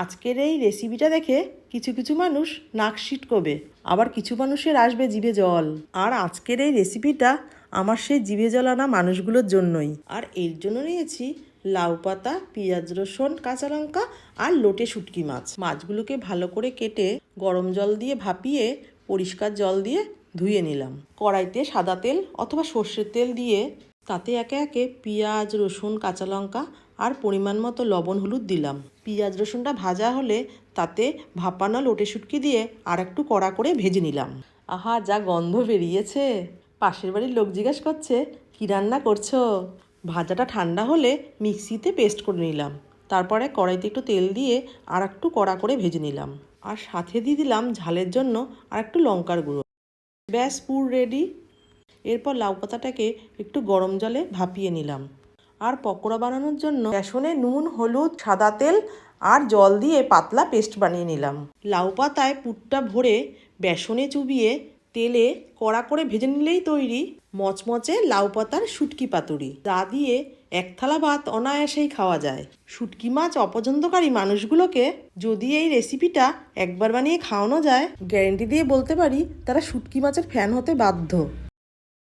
আজকের এই রেসিপিটা দেখে কিছু কিছু মানুষ নাক সিটকবে, আবার কিছু মানুষের আসবে জিভে জল। আর আজকের এই রেসিপিটা আমার সেই জিভে জল আনা মানুষগুলোর জন্যই। আর এর জন্য নিয়েছি লাউ পাতা, পেঁয়াজ, রসুন, কাঁচা লঙ্কা আর লোটে শুটকি মাছ। মাছগুলোকে ভালো করে কেটে গরম জল দিয়ে ভাপিয়ে পরিষ্কার জল দিয়ে ধুয়ে নিলাম। কড়াইতে সাদা তেল অথবা সর্ষের তেল দিয়ে তাতে একে একে পেঁয়াজ, রসুন, কাঁচা লঙ্কা আর পরিমাণ মতো লবণ, হলুদ দিলাম। পেঁয়াজ রসুনটা ভাজা হলে তাতে ভাপানো লোটে শুটকি দিয়ে আর একটু কড়া করে ভেজে নিলাম। আহা, যা গন্ধ বেরিয়েছে! পাশের বাড়ির লোক জিজ্ঞেস করছে, কী রান্না করছো? ভাজাটা ঠান্ডা হলে মিক্সিতে পেস্ট করে নিলাম। তারপরে কড়াইতে একটু তেল দিয়ে আর একটু কড়া করে ভেজে নিলাম। আর সাথে দিয়ে দিলাম ঝালের জন্য আর একটু লঙ্কার গুঁড়ো। ব্যাস, পুর রেডি। এরপর লাউ পাতাটাকে একটু গরম জলে ভাপিয়ে নিলাম। আর পকোড়া বানানোর জন্য বেসনে নুন, হলুদ, সাদা তেল আর জল দিয়ে পাতলা পেস্ট বানিয়ে নিলাম। লাউ পাতায় পুরটা ভরে বেসনে চুবিয়ে তেলে কড়া করে ভেজে নিলেই তৈরি মচমচে লাউ পাতার শুটকি পাতুরি। যা দিয়ে এক থালা ভাত অনায়াসেই খাওয়া যায়। শুটকি মাছ অপছন্দকারী মানুষগুলোকে যদি এই রেসিপিটা একবার বানিয়ে খাওয়ানো যায়, গ্যারেন্টি দিয়ে বলতে পারি তারা শুটকি মাছের ফ্যান হতে বাধ্য।